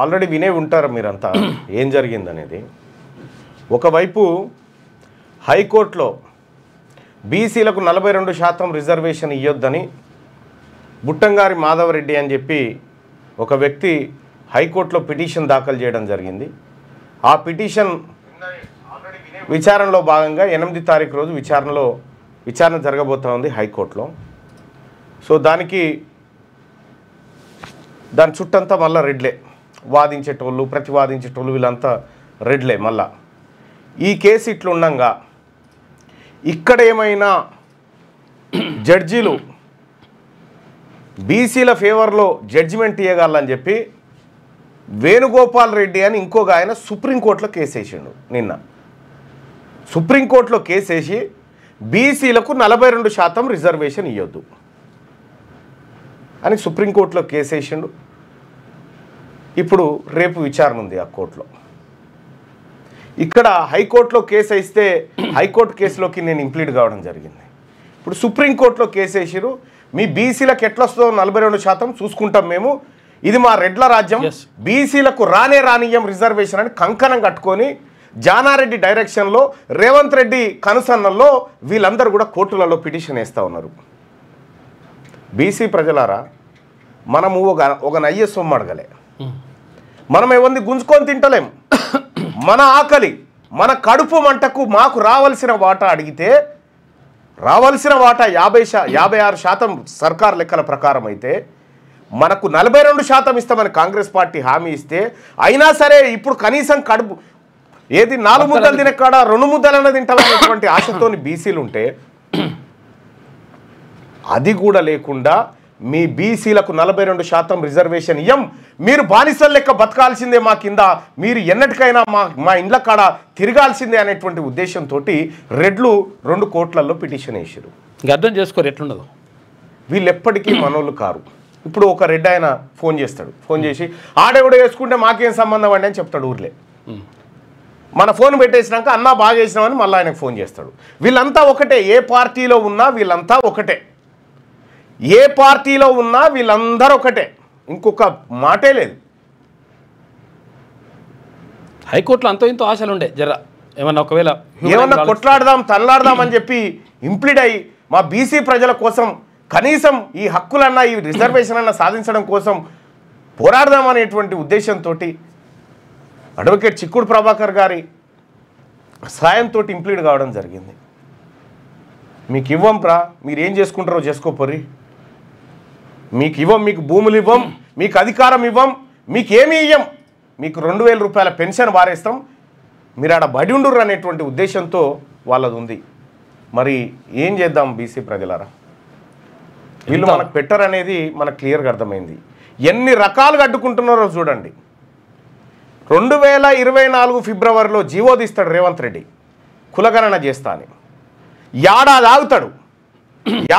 Already వినే ఉంటారు మీరంతా ఏం జరిగిందనేది. ఒకవైపు హైకోర్టులో బీసీలకు 42% రిజర్వేషన్ ఇవ్వొద్దని బుట్టంగారి మాధవరెడ్డి అని చెప్పి ఒక వ్యక్తి హైకోర్టులో పిటిషన్ దాఖలు చేయడం జరిగింది. ఆ పిటిషన్ విచారణలో భాగంగా 8వ తారీఖు రోజు విచారణ జరగబోతా ఉంది హైకోర్టులో. సో దాని చుట్టంతా మళ్ళీ రెడ్లే, వాదించేటోళ్ళు ప్రతివాదించేటోళ్ళు వీళ్ళంతా రెడ్లే. మళ్ళా ఈ కేసు ఇట్లుండగా ఇక్కడ ఏమైనా జడ్జీలు బీసీల ఫేవర్లో జడ్జిమెంట్ ఇవ్వగలని చెప్పి వేణుగోపాల్ రెడ్డి అని ఇంకొక ఆయన సుప్రీంకోర్టులో కేసు వేసిండు. నిన్న సుప్రీంకోర్టులో కేసు వేసి బీసీలకు 42% రిజర్వేషన్ ఇవ్వద్దు అని సుప్రీంకోర్టులో కేసు వేసిండు. ఇప్పుడు రేపు విచారణ ఉంది ఆ కోర్టులో. ఇక్కడ హైకోర్టులో కేసు వేస్తే హైకోర్టు కేసులోకి నేను ఇంప్లీట్ కావడం జరిగింది. ఇప్పుడు సుప్రీంకోర్టులో కేసు వేసిరు, మీ బీసీలకు ఎట్లా వస్తుందో 42% చూసుకుంటాం మేము, ఇది మా రెడ్ల రాజ్యం, బీసీలకు రానియం రిజర్వేషన్ అని కంకణం కట్టుకొని జానారెడ్డి డైరెక్షన్లో రేవంత్ రెడ్డి కనుసన్నల్లో వీళ్ళందరూ కూడా కోర్టులలో పిటిషన్ వేస్తూ ఉన్నారు. బీసీ ప్రజలారా, మనము ఒక నయ్య సొమ్ము అడగలే, మనం ఎవరిని గుంజుకొని తింటలేం. మన ఆకలి మన కడుపు మంటకు మాకు రావాల్సిన వాటా అడిగితే రావాల్సిన వాటా 56% సర్కార్ లెక్కల ప్రకారం అయితే మనకు 42% ఇస్తామని కాంగ్రెస్ పార్టీ హామీ ఇస్తే, అయినా సరే ఇప్పుడు కనీసం కడుపు ఏది 4 ముద్దలు తినే కాడ 2 ముద్దలన్నా తింటామనేటువంటి ఆశతోని బీసీలు ఉంటే, అది కూడా లేకుండా మీ బీసీలకు 42% రిజర్వేషన్ ఇయ్యం, మీరు బానిసల లెక్క బతకాల్సిందే మా కింద, మీరు ఎన్నటికైనా మా ఇండ్ల కాడ తిరగాల్సిందే అనేటువంటి ఉద్దేశంతో రెడ్లు 2 కోర్టులలో పిటిషన్ వేసారు. అర్థం చేసుకోరు ఎట్లుండదు, వీళ్ళు ఎప్పటికీ మనోళ్ళు కారు. ఇప్పుడు ఒక రెడ్ ఆయన ఫోన్ చేస్తాడు, ఫోన్ చేసి ఆడెవడో వేసుకుంటే మాకేం సంబంధం అండి అని చెప్తాడు ఊర్లే. మన ఫోన్ పెట్టేసినాక అన్నా బాగా వేసినామని మళ్ళీ ఆయనకు ఫోన్ చేస్తాడు. వీళ్ళంతా ఒకటే, ఏ పార్టీలో ఉన్నా వీళ్ళంతా ఒకటే, ఏ పార్టీలో ఉన్నా వీళ్ళందరూ ఒకటే, ఇంకొక మాటే లేదు. హైకోర్టులో అంతో ఇంతో ఆశలు ఉండే జర ఏమన్నా ఒకవేళ ఏమన్నా కొట్లాడదాం తనలాడదాం అని చెప్పి ఇంప్లీడ్ అయ్యి మా బీసీ ప్రజల కోసం కనీసం ఈ హక్కులన్నా ఈ రిజర్వేషన్ అన్నా సాధించడం కోసం పోరాడదాం అనేటువంటి ఉద్దేశంతో అడ్వకేట్ చిక్కుడు ప్రభాకర్ గారి సాయంతో ఇంప్లీడ్ కావడం జరిగింది. మీకు ఇవ్వం ప్రా, మీరు ఏం చేసుకుంటారో చేసుకోపోరి, మీకు ఇవ్వం, మీకు భూములు ఇవ్వం, మీకు అధికారం ఇవ్వం, మీకు ఏమీ ఇవ్వం, మీకు 2000 రూపాయల పెన్షన్ వారేస్తాం, మీరు ఆడ బడి ఉండుర్రు అనేటువంటి ఉద్దేశంతో వాళ్ళది ఉంది. మరి ఏం చేద్దాం బీసీ ప్రజలారా, వీళ్ళు మనకు పెట్టరనేది మనకు క్లియర్గా అర్థమైంది. ఎన్ని రకాలుగా అడ్డుకుంటున్నారో చూడండి. 2024 ఫిబ్రవరిలో జీవో తీస్తాడు రేవంత్ రెడ్డి, కులగణన చేస్తా అని. ఏడాది ఆగుతాడు,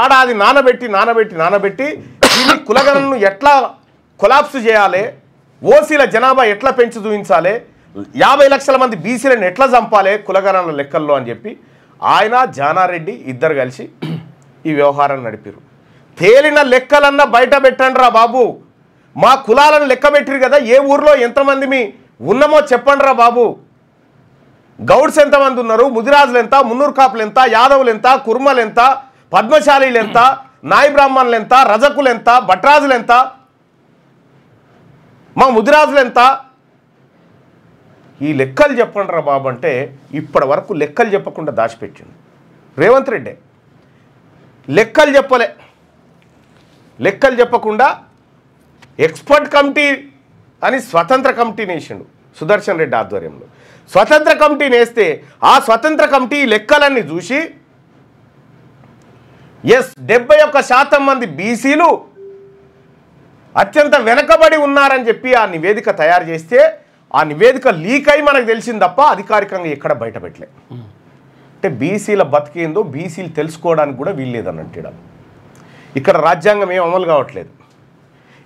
ఏడాది నానబెట్టి దీన్ని కులగణనను ఎట్లా కొలాప్స్ చేయాలి, ఓసీల జనాభా ఎట్లా పెంచి చూపించాలి, 50 లక్షల మంది బీసీలను ఎట్లా చంపాలి కులగణన లెక్కల్లో అని చెప్పి ఆయన జానారెడ్డి ఇద్దరు కలిసి ఈ వ్యవహారాన్ని నడిపారు. తేలిన లెక్కలన్నా బయట పెట్టండి రా బాబు, మా కులాలను లెక్క పెట్టిరు కదా, ఏ ఊర్లో ఎంతమంది మీ ఉన్నామో చెప్పండి రా బాబు, గౌడ్స్ ఎంతమంది ఉన్నారు, ముదిరాజులు ఎంత, మున్నూరు కాపులు ఎంత, యాదవులు ఎంత, కుర్మలు ఎంత, పద్మశాలీలు ఎంత, నాయి బ్రాహ్మణులు ఎంత, రజకులు ఎంత, భట్రాజులు ఎంత, మా ముదిరాజులు ఎంత, ఈ లెక్కలు చెప్పండి రా బాబు అంటే ఇప్పటి వరకు లెక్కలు చెప్పకుండా దాచిపెట్టింది రేవంత్ రెడ్డి. లెక్కలు చెప్పకుండా ఎక్స్పర్ట్ కమిటీ అని స్వతంత్ర కమిటీని వేసిండు సుదర్శన్ రెడ్డి ఆధ్వర్యంలో. స్వతంత్ర కమిటీని వేస్తే ఆ స్వతంత్ర కమిటీ లెక్కలన్నీ చూసి 71% మంది బీసీలు అత్యంత వెనకబడి ఉన్నారని చెప్పి ఆ నివేదిక తయారు చేస్తే ఆ నివేదిక లీక్ అయి మనకు తెలిసింది తప్ప అధికారికంగా ఎక్కడ బయట పెట్టలే. అంటే బీసీల బతికేందో బీసీలు తెలుసుకోవడానికి కూడా వీల్లేదన్నట్టు. ఇక్కడ రాజ్యాంగం ఏం అమలు కావట్లేదు.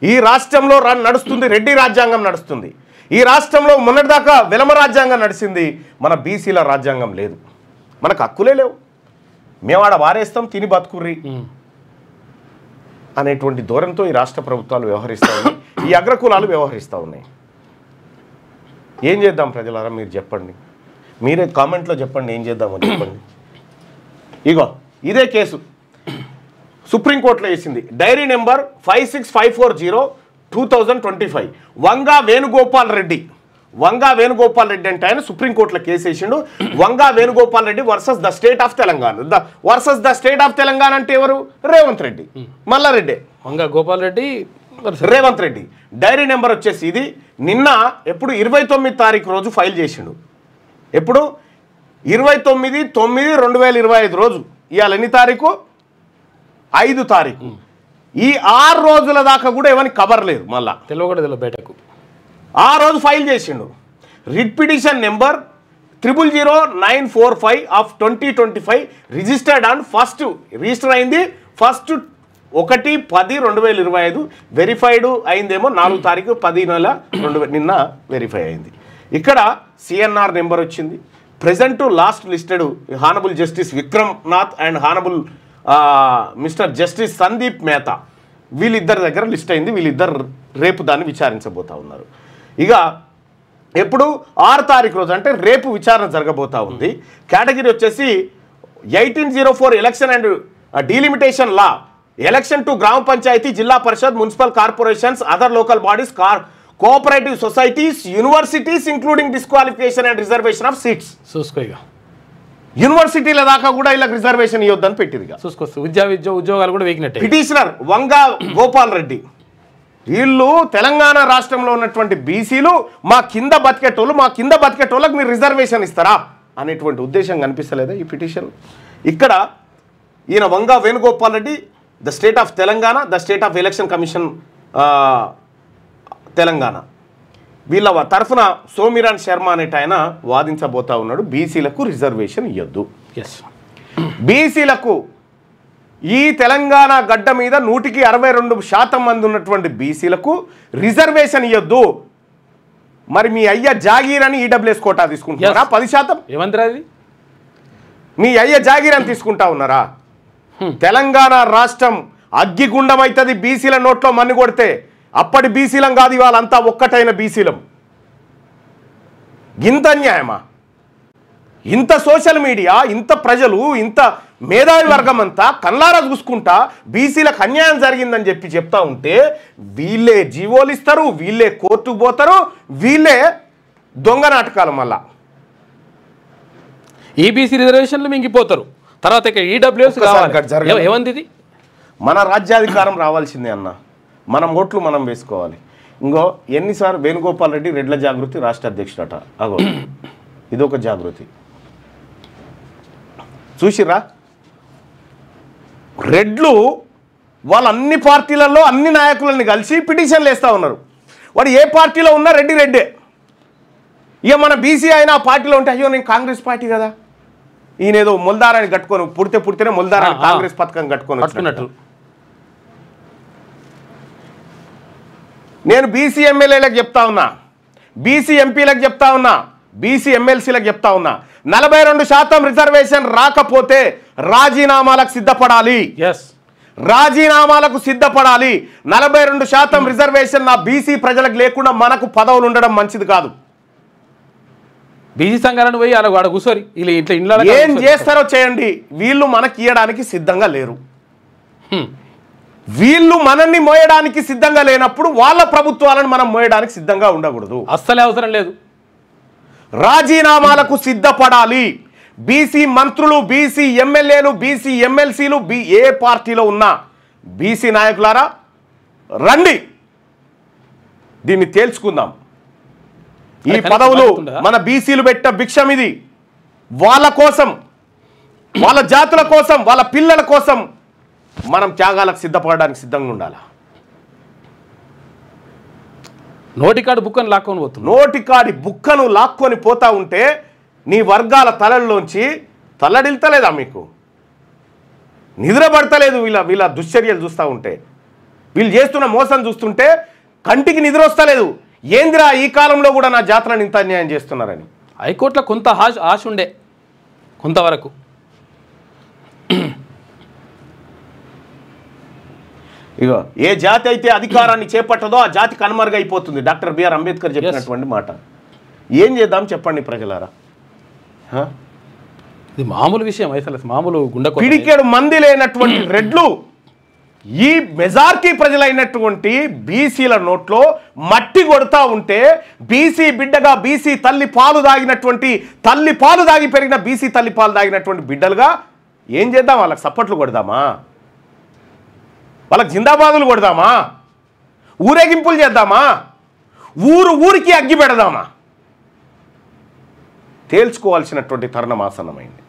ఈ రాష్ట్రంలో నడుస్తుంది రెడ్డి రాజ్యాంగం నడుస్తుంది. ఈ రాష్ట్రంలో మొన్నటిదాకా వెలమ రాజ్యాంగం నడిచింది. మన బీసీల రాజ్యాంగం లేదు, మనకు హక్కులే లేవు, మేము ఆడ వారేస్తాం తిని బతుకుర్రి అనేటువంటి ధోరణితో ఈ రాష్ట్ర ప్రభుత్వాలు వ్యవహరిస్తాయి. ఈ అగ్రకులాలు వ్యవహరిస్తూ ఉన్నాయి. ఏం చేద్దాం ప్రజలారా మీరు చెప్పండి, మీరే కామెంట్లో చెప్పండి ఏం చేద్దామో చెప్పండి. ఇగో ఇదే కేసు సుప్రీంకోర్టులో వేసింది, డైరీ నెంబర్ 56540/2025 వంగా వేణుగోపాల్ రెడ్డి అంటే ఆయన సుప్రీంకోర్టులో కేసు వేసిండు. Vanga Venugopal Reddy versus the state of Telangana. Versus the state of Telangana అంటే ఎవరు? రేవంత్ రెడ్డి, మల్లారెడ్డి, వంగా గోపాల్ రెడ్డి, రేవంత్ రెడ్డి. డైరీ నెంబర్ వచ్చేసి ఇది నిన్న ఎప్పుడు 29 తారీఖు రోజు ఫైల్ చేసిండు. ఎప్పుడు 29/9/2025 రోజు. ఇవాళ ఎన్ని తారీఖు? 5 తారీఖు. ఈ 6 రోజుల దాకా కూడా ఏమని కవర్ లేదు. మళ్ళా తెలియకూడదు బయటకు ఆ రోజు ఫైల్ చేసిండు. Writ petition number 000945/2025 registered on register అయింది 1/10/2025. వెరిఫైడ్ అయిందేమో 4 తారీఖు 10/10/2000 నిన్న వెరిఫై అయింది. ఇక్కడ సిఎన్ఆర్ నెంబర్ వచ్చింది. Present last listed honourable justice Vikram Nath and honourable mister justice Sandeep Mehta వీళ్ళిద్దరి దగ్గర లిస్ట్ అయింది. వీళ్ళిద్దరు రేపు దాన్ని విచారించబోతా ఉన్నారు. ఇక ఎప్పుడు 6 తారీఖు రోజు అంటే రేపు విచారణ జరగబోతా ఉంది. కేటగిరీ వచ్చేసి 1804 election and delimitation law, election to gram panchayat, zilla parishad, municipal corporations, other local bodies, cooperative societies, universities including disqualification and reservation of seats. చూసుకో ఇక యూనివర్సిటీల దాకా కూడా ఇలా రిజర్వేషన్ ఇవ్వద్దని పెట్టింది. చూసుకోవచ్చు ఉద్యోగాలు కూడా వేగినట్టే. పిటిషనర్ వంగా గోపాల్ రెడ్డి వీళ్ళు తెలంగాణ రాష్ట్రంలో ఉన్నటువంటి బీసీలు మా కింద బతికేటోళ్ళకి మీరు రిజర్వేషన్ ఇస్తారా అనేటువంటి ఉద్దేశం కనిపిస్తలేదా ఈ పిటిషన్? ఇక్కడ ఈయన Vanga Venugopal Reddy, the state of Telangana, the state of election commission Telangana, వీళ్ళ తరఫున సోమిరాన్ శర్మ అనేట ఆయన వాదించబోతా ఉన్నాడు. బీసీలకు రిజర్వేషన్ ఇవ్వద్దు. బీసీలకు ఈ తెలంగాణ గడ్డ మీద 162% మంది ఉన్నటువంటి బీసీలకు రిజర్వేషన్ ఇవ్వద్దు. మరి మీ అయ్య జాగీర్ అని ఈడబ్ల్యూఎస్ కోటా తీసుకుంటున్నారా? 10% ఏమంటారు? మీ అయ్య జాగీర్ అని తీసుకుంటా ఉన్నారా? తెలంగాణ రాష్ట్రం అగ్గిగుండం అవుతుంది బీసీల నోట్లో మన్ను కొడితే. అప్పటి బీసీలం కాదు, ఇవాళంతా ఒక్కటైన బీసీలం. ఇంత అన్యాయమా? ఇంత సోషల్ మీడియా, ఇంత ప్రజలు, ఇంత మేధావి వర్గం అంతా కళ్ళారా చూసుకుంటా బీసీలకు అన్యాయం జరిగిందని చెప్తా ఉంటే వీళ్ళే జీవోలు ఇస్తారు, వీళ్ళే కోర్టుకు పోతారు, వీళ్ళే దొంగ నాటకాలు. మళ్ళా ఈబీసీ రిజర్వేషన్లు మింగిపోతారు. తర్వాత ఇక ఈడబ్ల్యూఎస్ ఏమంది? ఇది మన రాజ్యాధికారం రావాల్సిందే అన్న. మనం ఓట్లు మనం వేసుకోవాలి. ఇంకో ఎన్నిసార్లు వేణుగోపాల్ రెడ్డి రెడ్ల జాగృతి రాష్ట్ర అధ్యక్షుడట. అగో ఇదొక జాగృతి చూసిరా. రెడ్లు వాళ్ళ అన్ని పార్టీలలో అన్ని నాయకులని కలిసి పిటిషన్లు వేస్తూ ఉన్నారు. వాడు ఏ పార్టీలో ఉన్నా రెడ్డే. ఇక మన బీసీ అయినా ఆ పార్టీలో ఉంటే అయ్యో నేను కాంగ్రెస్ పార్టీ కదా, ఈయనేదో ముల్దారాన్ని కట్టుకొని పుడితేనే ముల్దారాన్ని కాంగ్రెస్ పథకం కట్టుకున్నట్టు. నేను బీసీ ఎమ్మెల్యేలకు చెప్తా ఉన్నా, బీసీ ఎంపీలకు చెప్తా ఉన్నా, బీసీ ఎమ్మెల్సీలకు చెప్తా ఉన్నా, 42% రిజర్వేషన్ రాకపోతే రాజీనామాలకు సిద్ధపడాలి. రాజీనామాలకు సిద్ధపడాలి. 42% రిజర్వేషన్ నా బీసీ ప్రజలకు లేకుండా మనకు పదవులు ఉండడం మంచిది కాదు. బీసీ సంఘాలను పోయి అలా వాడు కూర్చోరి ఏం చేస్తారో చేయండి. వీళ్ళు మనకి ఇవ్వడానికి సిద్ధంగా లేరు. వీళ్ళు మనల్ని మోయడానికి సిద్ధంగా లేనప్పుడు వాళ్ళ ప్రభుత్వాలను మనం మోయడానికి సిద్ధంగా ఉండకూడదు. అస్సలే అవసరం లేదు. రాజీనామాలకు సిద్ధపడాలి. బీసీ మంత్రులు, బీసీ ఎమ్మెల్యేలు, బీసీ ఎమ్మెల్సీలు, ఏ పార్టీలో ఉన్నా బీసీ నాయకులారా రండి, దీన్ని తేల్చుకుందాం. ఈ పదవులు మన బీసీలు పెట్ట భిక్షం. ఇది వాళ్ళ కోసం, వాళ్ళ జాతుల కోసం, వాళ్ళ పిల్లల కోసం మనం త్యాగాలకు సిద్ధపడడానికి సిద్ధంగా ఉండాలి. నోటికాడి బుక్కను లాక్కొని పోతుంది. నోటికాడి బుక్కను లాక్కొని పోతా ఉంటే నీ వర్గాల తలల్లోంచి తల్లడిల్తలేదా? మీకు నిద్రపడతలేదు? వీళ్ళ దుశ్చర్యలు చూస్తూ ఉంటే, వీళ్ళు చేస్తున్న మోసం చూస్తుంటే కంటికి నిద్ర వస్తలేదు. ఏందిరా ఈ కాలంలో కూడా నా జాతరను ఇంత అన్యాయం చేస్తున్నారని. హైకోర్టులో కొంత ఆశ ఉండే, కొంతవరకు. ఇగో ఏ జాతి అయితే అధికారాన్ని చేపట్టదో ఆ జాతి కనుమరుగైపోతుంది. డాక్టర్ బిఆర్ అంబేద్కర్ చెప్పినటువంటి మాట. ఏం చేద్దాం చెప్పండి ప్రజలారా? ఇది మామూలు విషయం అసలు, మామూలు గుండె పిడికేడు మంది లేనటువంటి రెడ్లు ఈ మెజారిటీ ప్రజలైనటువంటి బీసీల నోట్లో మట్టి కొడతా ఉంటే, బీసీ బిడ్డగా బీసీ తల్లి పాలు దాగినటువంటి, తల్లి పాలు దాగి పెరిగిన బీసీ తల్లి పాలు దాగినటువంటి బిడ్డలుగా ఏం చేద్దాం? వాళ్ళకి సప్పట్లు కొడదామా? వాళ్ళకి జిందాబాదులు కొడదామా? ఊరేగింపులు చేద్దామా? ఊరికి అగ్గి పెడదామా? తేల్చుకోవాల్సినటువంటి తరుణం ఆసన్నమైంది.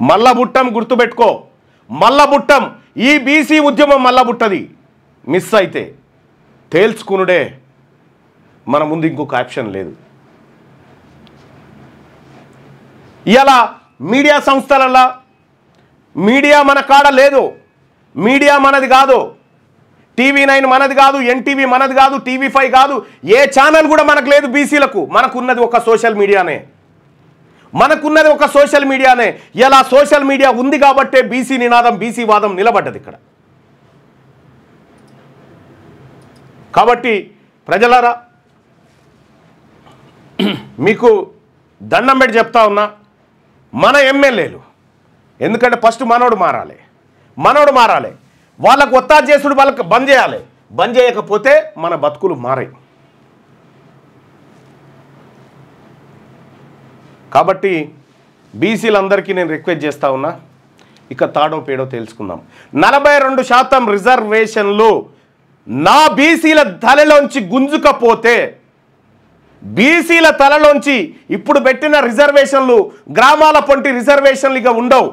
మల్లబుట్టం గుర్తుపెట్టుకో, మల్లబుట్టం. ఈ బీసీ ఉద్యమం మల్లబుట్టది. మిస్ అయితే తేల్చుకునుడే మన ముందు, ఇంకొక ఆప్షన్ లేదు. ఇలా మీడియా సంస్థలలో మీడియా మన కాడ లేదు. మీడియా మనది కాదు. TV9 మనది కాదు, NTV మనది కాదు, TV5 కాదు, ఏ ఛానల్ కూడా మనకు లేదు బీసీలకు. మనకున్నది ఒక సోషల్ మీడియానే. మనకున్నది ఒక సోషల్ మీడియానే. ఇలా సోషల్ మీడియా ఉంది కాబట్టే బీసీ నినాదం, బీసీ వాదం నిలబడ్డది ఇక్కడ. కాబట్టి ప్రజలారా, మీకు దండం పెట్టి చెప్తా ఉన్నా, మన ఎమ్మెల్యేలు, ఎందుకంటే ఫస్ట్ మనోడు మారాలి. వాళ్ళకు ఒత్తాసు చేసుడు వాళ్ళకి బంద్ చేయాలి. బంద్ చేయకపోతే మన బతుకులు మారాయి. కాబట్టి బీసీలందరికీ నేను రిక్వెస్ట్ చేస్తా ఉన్నా, ఇక తాడో పేడో తెలుసుకుందాం. 42% రిజర్వేషన్లు నా బీసీల తలలోంచి గుంజుకపోతే, బీసీల తలలోంచి ఇప్పుడు పెట్టిన రిజర్వేషన్లు గ్రామాల పొంటి రిజర్వేషన్లు ఇక ఉండవు.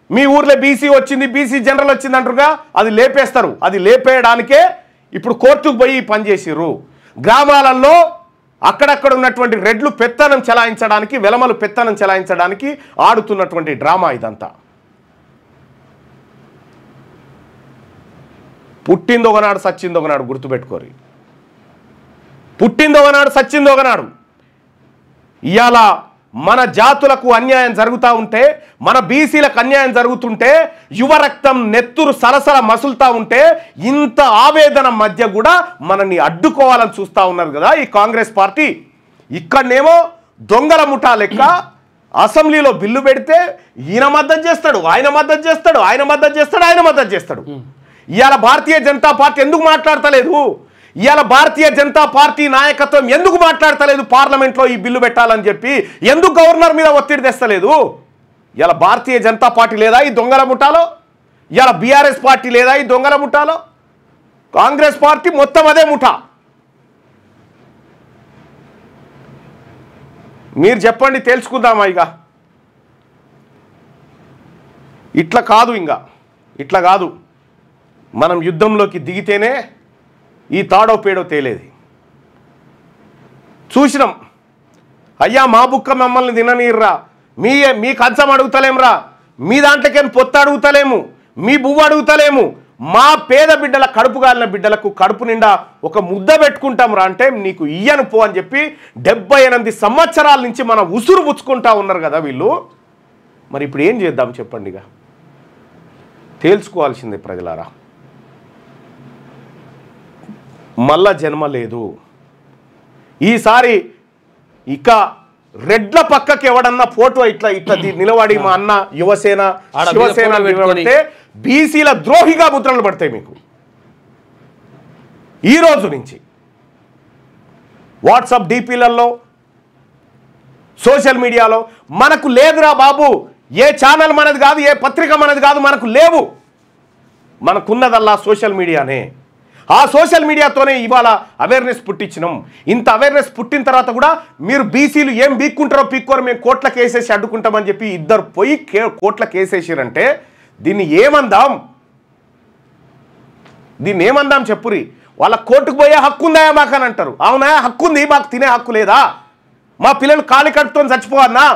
మీ ఊర్లో బీసీ వచ్చింది, బీసీ జనరల్ వచ్చింది అంటారుగా, అది లేపేస్తారు. అది లేపేయడానికే ఇప్పుడు కోర్టుకు పోయి పనిచేసిర్రు. గ్రామాలలో అక్కడక్కడ ఉన్నటువంటి రెడ్లు పెత్తనం చెలాయించడానికి, వెలమలు పెత్తనం చెలాయించడానికి ఆడుతున్నటువంటి డ్రామా ఇదంతా. పుట్టింది ఒకనాడు, సచ్చింది ఒకనాడు, గుర్తుపెట్టుకోరు. పుట్టింది ఒకనాడు, సచ్చింది ఒకనాడు. ఇవాళ మన జాతులకు అన్యాయం జరుగుతూ ఉంటే, మన బీసీలకు అన్యాయం జరుగుతుంటే, యువరక్తం నెత్తురు సలసల మసులుతూ ఉంటే, ఇంత ఆవేదన మధ్య కూడా మనల్ని అడ్డుకోవాలని చూస్తూ ఉన్నారు కదా ఈ కాంగ్రెస్ పార్టీ. ఇక్కడనేమో దొంగల ముఠా లెక్క అసెంబ్లీలో బిల్లు పెడితే ఈయన మద్దతు చేస్తాడు, ఆయన మద్దతు చేస్తాడు, ఆయన మద్దతు చేస్తాడు, ఆయన మద్దతు చేస్తాడు. ఇవాళ భారతీయ జనతా పార్టీ ఎందుకు మాట్లాడతలేదు? ఇవాళ భారతీయ జనతా పార్టీ నాయకత్వం ఎందుకు మాట్లాడతలేదు? పార్లమెంట్లో ఈ బిల్లు పెట్టాలని చెప్పి ఎందుకు గవర్నర్ మీద ఒత్తిడి తెస్తలేదు? ఇవాళ భారతీయ జనతా పార్టీ లేదా ఈ దొంగల ముఠాలో? ఇవాళ బీఆర్ఎస్ పార్టీ లేదా ఈ దొంగల ముఠాలో? కాంగ్రెస్ పార్టీ మొత్తం అదే ముఠా. మీరు చెప్పండి, తెలుసుకుందామా? ఇట్లా కాదు, ఇట్లా కాదు. మనం యుద్ధంలోకి దిగితేనే ఈ తాడో పేడో తేలేది. చూసినాం. అయ్యా మా బుక్క మమ్మల్ని తిననీర్రా, మీ కంచం అడుగుతలేమురా, మీ దాంట్లోకేం పొత్తు అడుగుతలేము, మీ బువ్వ అడుగుతలేము, మా పేద బిడ్డల కడుపు గాలిన బిడ్డలకు కడుపు నిండా ఒక ముద్ద పెట్టుకుంటాం రా అంటే నీకు ఇయ్యను పో అని చెప్పి 78 సంవత్సరాల నుంచి మన ఉసురు పుచ్చుకుంటా ఉన్నారు కదా వీళ్ళు. మరి ఇప్పుడు ఏం చేద్దాం చెప్పండి? ఇక తేల్చుకోవాల్సిందే ప్రజలారా. మళ్ళా జన్మ లేదు. ఈసారి ఇక రెడ్ల పక్కకి ఎవడన్నా ఫోటో ఇట్లా నిలబడి మా అన్న యువసేన శివసేన నిలబడితే బీసీల ద్రోహిగా ముద్రలు పడతాయి మీకు. ఈ రోజు నుంచి వాట్సాప్ డీపీలలో, సోషల్ మీడియాలో మనకు లేదురా బాబు, ఏ ఛానల్ మనది కాదు, ఏ పత్రిక మనది కాదు, మనకు లేవు. మనకున్నదల్లా సోషల్ మీడియానే. ఆ సోషల్ మీడియాతోనే ఇవాళ అవేర్నెస్ పుట్టించినాం. ఇంత అవేర్నెస్ పుట్టిన తర్వాత కూడా మీరు బీసీలు ఏం బీక్కుంటారో పీక్కోరు, మేము కోట్ల కేసేసి అడ్డుకుంటామని చెప్పి ఇద్దరు పోయి కోట్ల కేసేసారంటే దీన్ని ఏమందాం చెప్పురి? వాళ్ళ కోర్టుకు పోయే హక్కు ఉందా మాకు అని అంటారు. అవునా, హక్కు ఉంది, మాకు తినే హక్కు లేదా? మా పిల్లలు కాలి కడుపుతో చచ్చిపోవన్నా?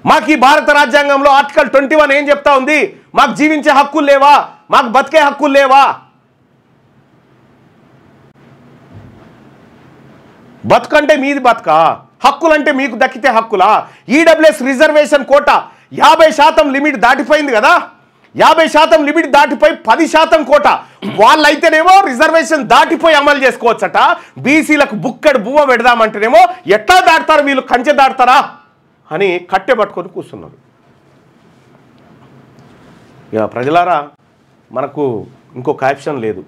మాకు ఈ భారత రాజ్యాంగంలో ఆర్టికల్ 21 ఏం చెప్తా ఉంది? మాకు జీవించే హక్కులు లేవా? మాకు బతికే హక్కులు లేవా? బతుకంటే మీది బతుకా? హక్కులంటే మీకు దక్కితే హక్కులా? ఈడబ్ల్యూఎస్ రిజర్వేషన్ కోటా 50% లిమిట్ దాటిపోయింది కదా. 50% లిమిట్ దాటిపోయి 10% కోట వాళ్ళైతేనేమో రిజర్వేషన్ దాటిపోయి అమలు చేసుకోవచ్చట. బీసీలకు బుక్కడు బువ్వ పెడదామంటేనేమో ఎట్లా దాటుతారు వీళ్ళు, కంచె దాటుతారా అని కట్టె పట్టుకొని కూర్చున్నారు. ఇక ప్రజలారా, మనకు ఇంకొక ఆప్షన్ లేదు,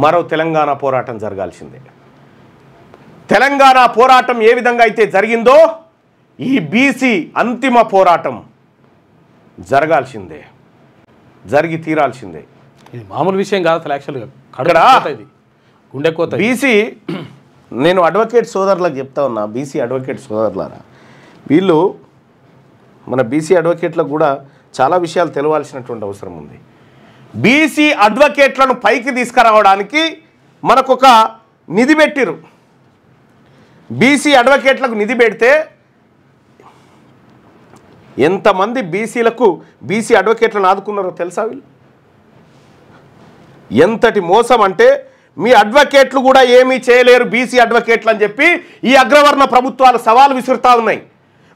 మరో తెలంగాణ పోరాటం జరగాల్సిందే. తెలంగాణ పోరాటం ఏ విధంగా అయితే జరిగిందో ఈ బీసీ అంతిమ పోరాటం జరగాల్సిందే, జరిగి తీరాల్సిందే. ఇది మామూలు విషయం కాదు అసలు. యాక్చువల్గా ఇది గుండె కోత. బీసీ, నేను అడ్వకేట్ సోదరులకు చెప్తా ఉన్నా, బీసీ అడ్వకేట్ సోదరులారా, వీళ్ళు మన బీసీ అడ్వకేట్లకు కూడా చాలా విషయాలు తెలవాల్సినటువంటి అవసరం ఉంది. బీసీ అడ్వకేట్లను పైకి తీసుకురావడానికి మనకొక నిధి పెట్టిరు. బీసీ అడ్వకేట్లకు నిధి పెడితే ఎంతమంది బీసీ అడ్వకేట్లను ఆదుకున్నారో తెలుసా? వీళ్ళు ఎంతటి మోసం అంటే, మీ అడ్వకేట్లు కూడా ఏమీ చేయలేరు బీసీ అడ్వకేట్లు అని చెప్పి ఈ అగ్రవర్ణ ప్రభుత్వాలు సవాలు విసురుతా ఉన్నాయి.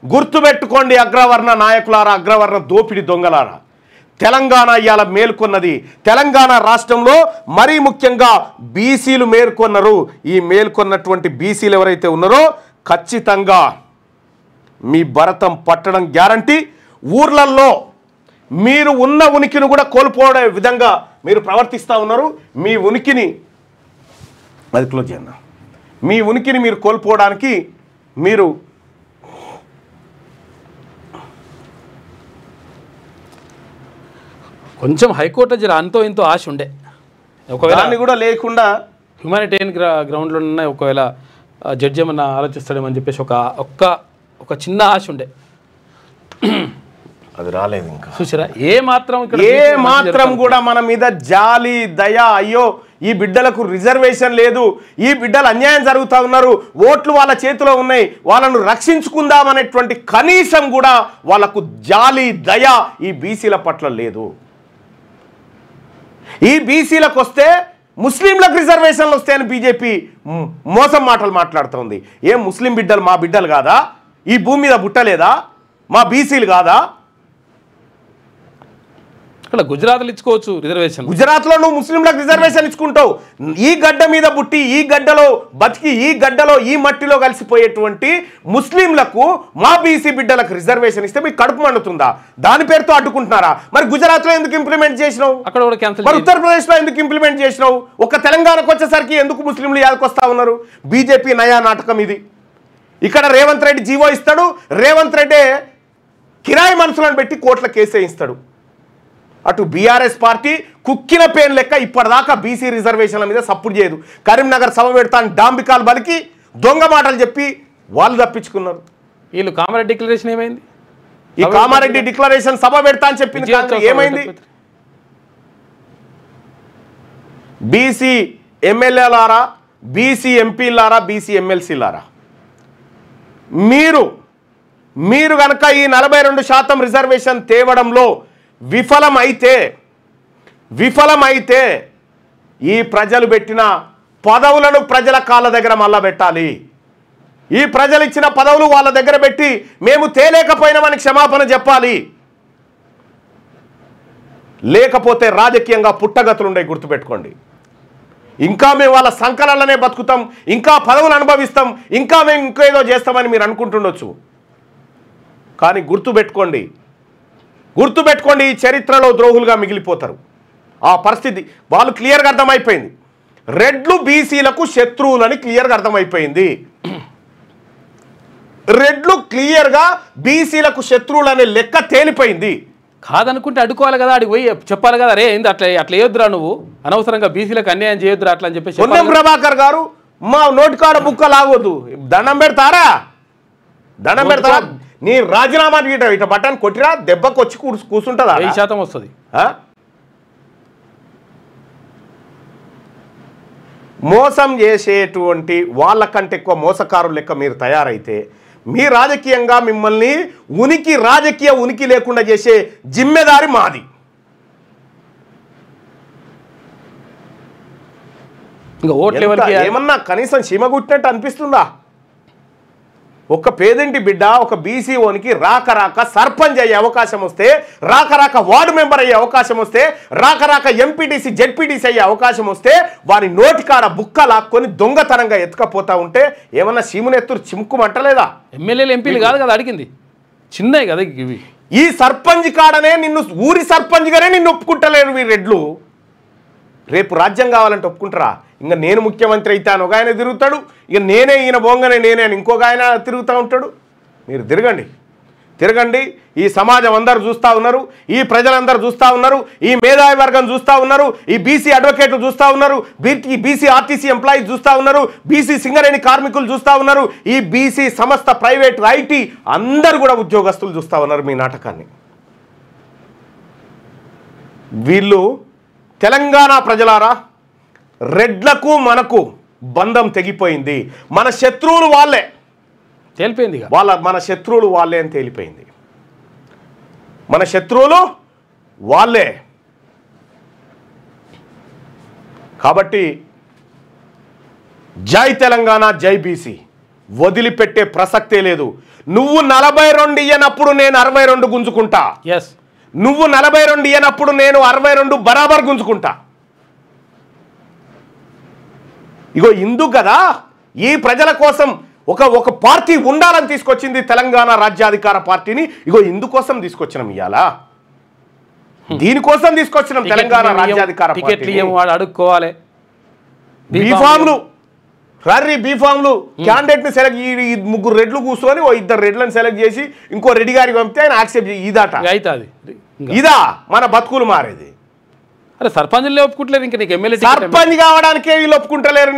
గుర్తుపెట్టుకోండి అగ్రవర్ణ నాయకులారా, అగ్రవర్ణ దోపిడి దొంగలారా, తెలంగాణ ఇవాళ మేల్కొన్నది. తెలంగాణ రాష్ట్రంలో మరీ ముఖ్యంగా బీసీలు మేల్కొన్నారు. ఈ మేల్కొన్నటువంటి బీసీలు ఎవరైతే ఉన్నారో ఖచ్చితంగా మీ భరతం పట్టడం గ్యారంటీ. ఊర్లల్లో మీరు ఉన్న ఉనికిని కూడా కోల్పోయే విధంగా మీరు ప్రవర్తిస్తూ ఉన్నారు. మీ ఉనికిని అది క్లోజ్ చేయండి. మీ ఉనికిని మీరు కోల్పోవడానికి మీరు కొంచెం హైకోర్టు జర అంతో ఇంతో ఆశ ఉండే, ఒకవేళ కూడా లేకుండా హ్యూమానిటేరియన్ గ్రౌండ్లో ఉన్న ఒకవేళ జడ్జి ఏమన్నా ఆలోచిస్తాడేమని చెప్పేసి ఒక చిన్న ఆశ ఉండే. అది రాలేదు. ఇంకా చూసారా, ఏ మాత్రం కూడా మన మీద జాలి దయ, అయ్యో ఈ బిడ్డలకు రిజర్వేషన్ లేదు, ఈ బిడ్డలు అన్యాయం జరుగుతూ ఉన్నారు, ఓట్లు వాళ్ళ చేతిలో ఉన్నాయి, వాళ్ళను రక్షించుకుందామనేటువంటి కనీసం కూడా వాళ్ళకు జాలి దయ ఈ బీసీల పట్ల లేదు. ఈ బీసీలకు వస్తే ముస్లింలకు రిజర్వేషన్లు వస్తాయని బీజేపీ మోసం మాటలు మాట్లాడుతోంది. ఏం ముస్లిం బిడ్డలు మా బిడ్డలు కాదా? ఈ భూమి మీద పుట్టలేదా? మా బీసీలు కాదా? ఇక్కడ గుజరాత్లో ఇచ్చుకోవచ్చు రిజర్వేషన్. గుజరాత్లో నువ్వు ముస్లింలకు రిజర్వేషన్ ఇచ్చుకుంటావు. ఈ గడ్డ మీద పుట్టి, ఈ గడ్డలో బతికి, ఈ గడ్డలో ఈ మట్టిలో కలిసిపోయేటువంటి ముస్లింలకు మా బీసీ బిడ్డలకు రిజర్వేషన్ ఇస్తే మీకు కడుపు మండుతుందా? దాని పేరుతో అడ్డుకుంటున్నారా? మరి గుజరాత్లో ఎందుకు ఇంప్లిమెంట్ చేసినావు? అక్కడ కూడా క్యాన్సిల్. మరి ఉత్తరప్రదేశ్లో ఎందుకు ఇంప్లిమెంట్ చేసినావు? ఒక తెలంగాణకు వచ్చేసరికి ఎందుకు ముస్లింలు యాదకొస్తా ఉన్నారు? బీజేపీ నయా నాటకం ఇది. ఇక్కడ రేవంత్ రెడ్డి జీవో ఇస్తాడు, రేవంత్ రెడ్డి కిరాయి మనుషులను పెట్టి కోట్ల కేసు వేయిస్తాడు. అటు బీఆర్ఎస్ పార్టీ కుక్కిన పేన్ లెక్క ఇప్పటిదాకా బీసీ రిజర్వేషన్ల మీద సపోర్ట్ చేయదు. కరీంనగర్ సభ పెడతాను డాంబికాలు బలికి దొంగ మాటలు చెప్పి వాళ్ళు తప్పించుకున్నారు. వీళ్ళు కామారెడ్డి డిక్లరేషన్ ఏమైంది? ఈ కామారెడ్డి డిక్లరేషన్ సభ పెడతా అని చెప్పింది, ఏమైంది? బీసీ ఎమ్మెల్యేలారా, బీసీ ఎంపీలారా, బీసీ ఎమ్మెల్సీలారా, మీరు కనుక ఈ 42% రిజర్వేషన్ తేవడంలో విఫలమైతే ఈ ప్రజలు పెట్టిన పదవులను ప్రజల కాళ్ళ దగ్గర మళ్ళా పెట్టాలి. ఈ ప్రజలు ఇచ్చిన పదవులు వాళ్ళ దగ్గర పెట్టి మేము తేలేకపోయినామని క్షమాపణ చెప్పాలి. లేకపోతే రాజకీయంగా పుట్టగతులుండే గుర్తుపెట్టుకోండి. ఇంకా మేము వాళ్ళ సంకలననే బతుకుతాం, ఇంకా పదవులు అనుభవిస్తాం, ఇంకా మేము ఇంకేదో చేస్తామని మీరు అనుకుంటుండొచ్చు. కానీ గుర్తుపెట్టుకోండి, ఈ చరిత్రలో ద్రోహులుగా మిగిలిపోతారు. ఆ పరిస్థితి వాళ్ళు క్లియర్గా అర్థమైపోయింది. రెడ్లు బీసీలకు శత్రువులని క్లియర్గా అర్థమైపోయింది. రెడ్లు క్లియర్గా బీసీలకు శత్రువులనే లెక్క తేలిపోయింది. కాదనుకుంటే అడుకోవాలి కదా, అడిగి పోయి చెప్పాలి కదా, రే ఏంది అట్లా వేయొద్దురా, నువ్వు అనవసరంగా బీసీలకు అన్యాయం చేయొద్దురా అట్లా అని చెప్పేసి. పొన్నం ప్రభాకర్ గారు మా నోటికాడ బుక్క లాగొద్దు, దండం పెడతారా? నీ రాజీనామా ఇట బట్టని కొట్టిరా దెబ్బకు వచ్చి కూర్చుంటుందా? 10% వస్తుంది. మోసం చేసేటువంటి వాళ్ళకంటే ఎక్కువ మోసకారులు లెక్క మీరు తయారైతే మీ రాజకీయంగా మిమ్మల్ని రాజకీయ ఉనికి లేకుండా చేసే జిమ్మెదారి మాది. ఇంకా ఓట్ లెవెల్కి ఏమన్నా కనీసం చీమ కుట్టినట్టు అనిపిస్తుందా? ఒక పేదింటి బిడ్డ ఒక బీసీఓనికి రాక సర్పంచ్ అయ్యే అవకాశం వస్తే, రాక వార్డు మెంబర్ అయ్యే అవకాశం వస్తే, రాక ఎంపీటీసీ జెడ్పీటీసీ అయ్యే అవకాశం వస్తే వారి నోటికాడ బుక్క లాక్కొని దొంగతనంగా ఎత్తుకపోతా ఉంటే ఏమన్నా సీమునెత్తురు చిముక్కుమంటలేదా? ఎమ్మెల్యేలు ఎంపీలు కాదు కదా అడిగింది, చిన్నవి కదా ఇవి. ఈ సర్పంచ్ కాడనే నిన్ను ఊరి సర్పంచ్గానే నిన్ను ఒప్పుకుంటలేరు ఈ రెడ్లు. రేపు రాజ్యం కావాలంటే ఒప్పుకుంటారా? ఇంకా నేను ముఖ్యమంత్రి అయితాను ఒక ఆయన తిరుగుతాడు, ఇక నేనే ఈయన బోంగనే నేనే అని ఇంకొక ఆయన తిరుగుతూ ఉంటాడు. మీరు తిరగండి. ఈ సమాజం అందరూ చూస్తూ ఉన్నారు, ఈ ప్రజలందరూ చూస్తూ ఉన్నారు, ఈ మేధావి వర్గం చూస్తూ ఉన్నారు, ఈ బీసీ అడ్వకేట్లు చూస్తూ ఉన్నారు, బీసీ ఆర్టీసీ ఎంప్లాయీస్ చూస్తూ ఉన్నారు, బీసీ సింగరేణి కార్మికులు చూస్తూ ఉన్నారు, ఈ బీసీ సంస్థ ప్రైవేట్ ఐటీ అందరూ కూడా ఉద్యోగస్తులు చూస్తూ ఉన్నారు మీ నాటకాన్ని. వీళ్ళు తెలంగాణ ప్రజలారా, రెడ్లకు మనకు బంధం తెగిపోయింది. మన శత్రువులు వాళ్ళే తేలిపోయింది, మన శత్రువులు వాళ్ళే అని తేలిపోయింది. మన శత్రువులు వాళ్ళే. కాబట్టి జై తెలంగాణ, జై బీసీ, వదిలిపెట్టే ప్రసక్తే లేదు. నువ్వు 42 ఇయ్యనప్పుడు నేను 62 గుంజుకుంటా. నువ్వు 42 ఇయ్యనప్పుడు నేను 62 బరాబర్ గుంజుకుంటా. ఇగో ఇందుకు కదా ఈ ప్రజల కోసం ఒక పార్టీ ఉండాలని తీసుకొచ్చింది తెలంగాణ రాజ్యాధికార పార్టీని. ఇగో ఇందుకోసం తీసుకొచ్చినాం, ఇవాళ దీనికోసం తీసుకొచ్చినాం తెలంగాణ రాజ్యాధికార పార్టీ. అడుక్కోవాలి బీఫామ్లు బీఫామ్లు క్యాండిడేట్ ని సెలెక్ట్, ఈ 3 రెడ్లు కూర్చొని 2 రెడ్లను సెలెక్ట్ చేసి ఇంకో రెడ్డి గారికి పంపితే ఆయన యాక్సెప్ట్ ఇదాట. ఇదా మన బతుకులు మారేది? అరే సర్పంచ్లే ఒప్పుకుంటలేరు, ఇంకా నీకు ఎమ్మెల్యే సర్పంచ్ కావడానికే వీళ్ళు ఒప్పుకుంటలేరు.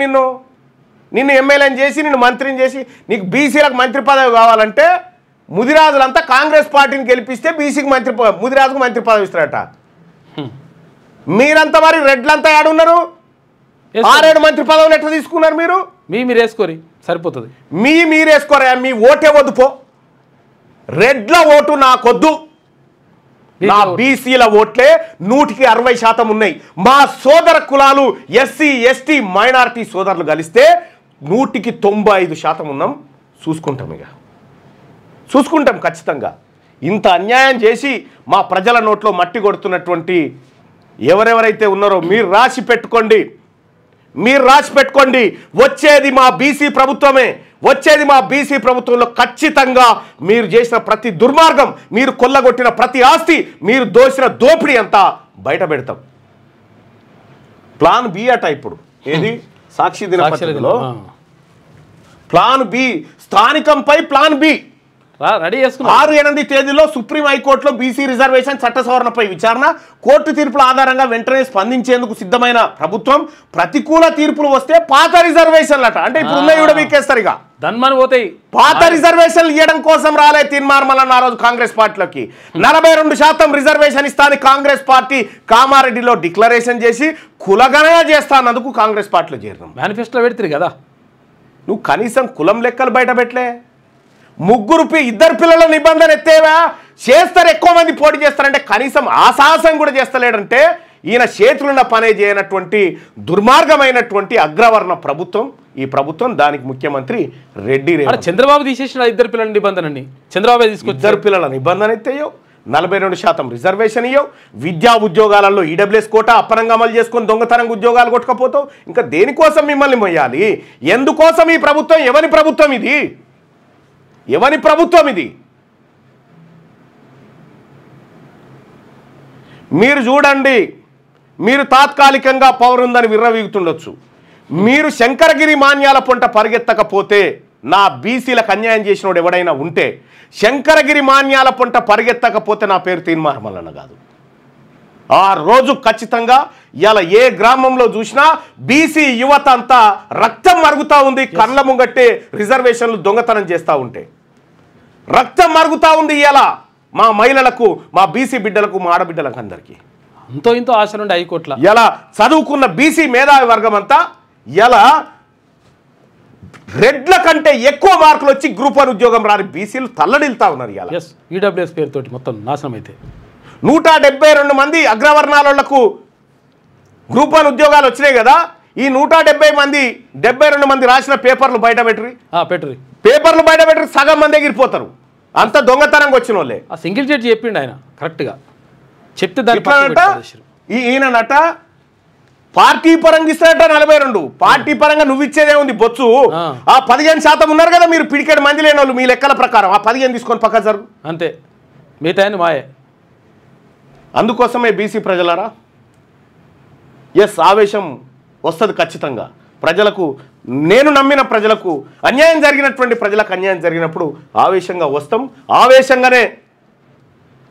నిన్ను ఎమ్మెల్యేని చేసి నిన్ను మంత్రిని చేసి నీకు బీసీలకు మంత్రి పదవి కావాలంటే ముదిరాజులంతా కాంగ్రెస్ పార్టీని గెలిపిస్తే బీసీకి ముదిరాజుకు మంత్రి పదవి ఇస్తారట. మీరంతా మరి రెడ్లంతా ఏడున్నారు? 6-7 మంత్రి పదవులు ఎట్లా తీసుకున్నారు మీరు? మీరు వేసుకోరి సరిపోతుంది. మీరు వేసుకోరా? మీ ఓటే వద్దు పో. రెడ్ల ఓటు నాకొద్దు. నా బీసీల ఓట్లే 100% ఉన్నాయి. మా సోదర కులాలు ఎస్సీ ఎస్టీ మైనారిటీ సోదరులు కలిస్తే 195% ఉన్నాం. చూసుకుంటాం ఖచ్చితంగా. ఇంత అన్యాయం చేసి మా ప్రజల నోట్లో మట్టి కొడుతున్నటువంటి ఎవరెవరైతే ఉన్నారో మీరు రాసి పెట్టుకోండి. వచ్చేది మా బీసీ ప్రభుత్వమే. వచ్చేది మా బీసీ ప్రభుత్వంలో ఖచ్చితంగా మీరు చేసిన ప్రతి దుర్మార్గం, మీరు కొల్లగొట్టిన ప్రతి ఆస్తి, మీరు దోచిన దోపిడీ అంతా బయట పెడతాం. ప్లాన్ బి అట ఇప్పుడు ఏది సాక్షి దినపత్రికలో ప్లాన్ బి, స్థానికంపై ప్లాన్ బి రెడీ చేసుకున్నా. 6-8 తేదీలో సుప్రీం హైకోర్టులో బీసీ రిజర్వేషన్ చట్ట సవరణపై విచారణ. కోర్టు తీర్పుల ఆధారంగా వెంటనే స్పందించేందుకు సిద్ధమైన ప్రభుత్వం. ప్రతికూల తీర్పులు వస్తే పాత రిజర్వేషన్లట, అంటే ఇప్పుడు ఉన్నాయి కూడా వీకేస్తారు. ఇక దన్మని పోతాయి. పాత రిజర్వేషన్లు ఇవ్వడం కోసం రాలే తీర్మార్మలన్న ఆ రోజు కాంగ్రెస్ పార్టీలోకి. 42% రిజర్వేషన్ ఇస్తాను కాంగ్రెస్ పార్టీ కామారెడ్డిలో డిక్లరేషన్ చేసి కులగణన చేస్తానందుకు కాంగ్రెస్ పార్టీలో చేరినాం. మేనిఫెస్టోలో పెడతారు కదా. నువ్వు కనీసం కులం లెక్కలు బయట పెట్టలే. 2 పిల్లల నిబంధన ఎత్తేవా? చేస్తారు, ఎక్కువ మంది పోటీ చేస్తారంటే కనీసం ఆ సాహసం కూడా చేస్తలేడంటే ఈయన చేతులున్న పనే చేయనటువంటి దుర్మార్గమైనటువంటి అగ్రవర్ణ ప్రభుత్వం ఈ ప్రభుత్వం. దానికి ముఖ్యమంత్రి రెడ్డి. చంద్రబాబు తీసేసిన 2 పిల్లల నిబంధనని చంద్రబాబు తీసుకొచ్చి 2 పిల్లల నిబంధన ఎత్తేయో, 42% రిజర్వేషన్ ఇయ్యో, విద్యా ఉద్యోగాలలో ఈడబ్ల్యూఎస్ కోటా అప్పనంగా అమలు చేసుకొని దొంగతనంగా ఉద్యోగాలు కొట్టుకపోతావు. ఇంకా దేనికోసం మిమ్మల్ని మొయ్యాలి? ఎందుకోసం ఈ ప్రభుత్వం? ఎవరి ప్రభుత్వం ఇది? మీరు చూడండి, మీరు తాత్కాలికంగా పవర్ ఉందని విర్రవీగుతుండొచ్చు. మీరు శంకరగిరి మాన్యాల పొంట పరిగెత్తకపోతే, నా బీసీలకు అన్యాయం చేసినోడు ఎవడైనా ఉంటే శంకరగిరి మాన్యాల పొంట పరిగెత్తకపోతే నా పేరు తీన్మార్మలన్న కాదు. ఆ రోజు ఖచ్చితంగా ఇలా ఏ గ్రామంలో చూసినా బీసీ యువత అంతా రక్తం మరుగుతూ ఉంది. కళ్ళ ముంగట్టే రిజర్వేషన్లు దొంగతనం చేస్తూ ఉంటే రక్తం మరుగుతూ ఉంది. ఇలా మా మహిళలకు, మా బీసీ బిడ్డలకు, మా ఆడబిడ్డలకు అందరికీ ఎంతో ఇంతో ఆశ నుండి హైకోర్టులో ఇలా చదువుకున్న బీసీ మేధావి వర్గం అంతా ఇలా రెడ్ల కంటే ఎక్కువ మార్కులు వచ్చి గ్రూప్ 1 ఉద్యోగం రాని బీసీలు తల్లడిల్తా ఉన్నారు. ఇలా ఈడబ్ల్యూఎస్ పేరుతోటి మొత్తం నాశనం అయితే 172 మంది అగ్రవర్ణాలకు గ్రూప్ 1 ఉద్యోగాలు వచ్చినాయి కదా. ఈ 170 మంది 72 మంది రాసిన పేపర్లు బయట పెట్టుర్రి, పెట్టుర్రి, పేపర్లు బయట పెట్టుర్రి, సగం మంది ఎగిరిపోతారు. అంత దొంగతనంగా వచ్చిన వాళ్ళే. ఆ సింగిల్ జడ్జి చెప్పిండు ఆయన కరెక్ట్గా చెప్తే దాని ఈయనట పార్టీ పరంగా ఇస్తారట 42. పార్టీ పరంగా నువ్వు ఇచ్చేదే ఉంది బొచ్చు. ఆ 15% ఉన్నారు కదా మీరు పిడికెడు మంది లేని వాళ్ళు, మీ లెక్కల ప్రకారం ఆ 15 తీసుకొని పక్క జరుగు అంతే, మిగతా మాయే. అందుకోసమే బీసీ ప్రజలారా, ఎస్ ఆవేశం వస్తుంది ఖచ్చితంగా. ప్రజలకు, నేను నమ్మిన ప్రజలకు అన్యాయం జరిగినటువంటి ప్రజలకు అన్యాయం జరిగినప్పుడు ఆవేశంగా వస్తాం, ఆవేశంగానే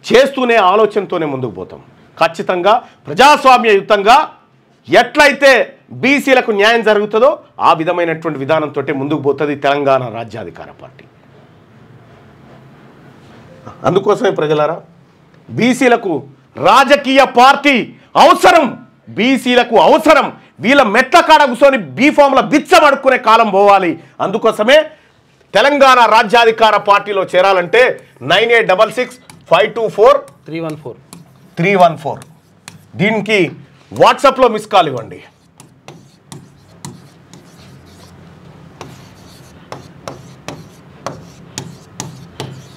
చేస్తూనే ఆలోచనతోనే ముందుకు పోతాం. ఖచ్చితంగా ప్రజాస్వామ్యయుతంగా ఎట్లయితే బీసీలకు న్యాయం జరుగుతుందో ఆ విధమైనటువంటి విధానంతో ముందుకు పోతుంది తెలంగాణ రాజ్యాధికార పార్టీ. అందుకోసమే ప్రజలారా, బీసీలకు రాజకీయ పార్టీ అవసరం, బీసీలకు అవసరం. వీళ్ళ మెట్ల కాడ కూర్చొని బీఫామ్ల బిచ్చమడుక్కునే కాలం పోవాలి. అందుకోసమే తెలంగాణ రాజ్యాధికార పార్టీలో చేరాలంటే 9866524314 దీనికి వాట్సాప్లో మిస్ కాల్ ఇవ్వండి.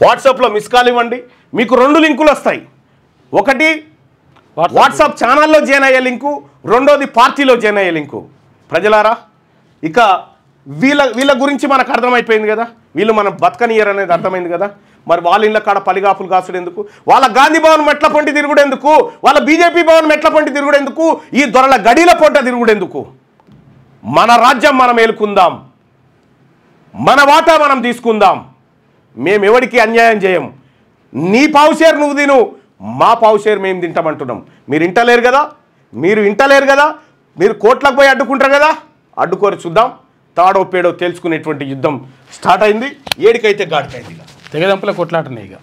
వాట్సాప్లో మిస్ కాల్ ఇవ్వండి. మీకు 2 లింకులు వస్తాయి. ఒకటి వాట్సాప్ ఛానల్లో జాయిన్ అయ్యే లింకు, రెండోది పార్టీలో జాయిన్ అయ్యే లింకు. ప్రజలారా, ఇక వీళ్ళ గురించి మనకు అర్థమైపోయింది కదా, వీళ్ళు మనం బతకనియర్ అనేది అర్థమైంది కదా. మరి వాళ్ళ ఇళ్ళ కాడ పలిగాపులు కాసుడు ఎందుకు, వాళ్ళ గాంధీ భవన్ మెట్ల పొంటి తిరుగుడు ఎందుకు, వాళ్ళ బీజేపీ భవన్ మెట్ల పొంటి తిరుగుడు ఎందుకు, ఈ దొరల గడిల పొంట తిరుగుడు ఎందుకు? మన రాజ్యం మనం ఏలుకుందాం, మన వాటా మనం తీసుకుందాం. మేము ఎవరికి అన్యాయం చేయం. నీ పావుషేర్ నువ్వు తిను, మా పావుషేర్ మేము తింటామంటున్నాం. మీరు ఇంటలేరు కదా, మీరు కోట్లకు పోయి అడ్డుకుంటారు కదా, అడ్డుకోరు. చూద్దాం, తాడో పేడో తెలుసుకునేటువంటి యుద్ధం స్టార్ట్ అయింది. ఏడికైతే గాడికైంది, తెగదంపల కొట్లాటనే ఇక.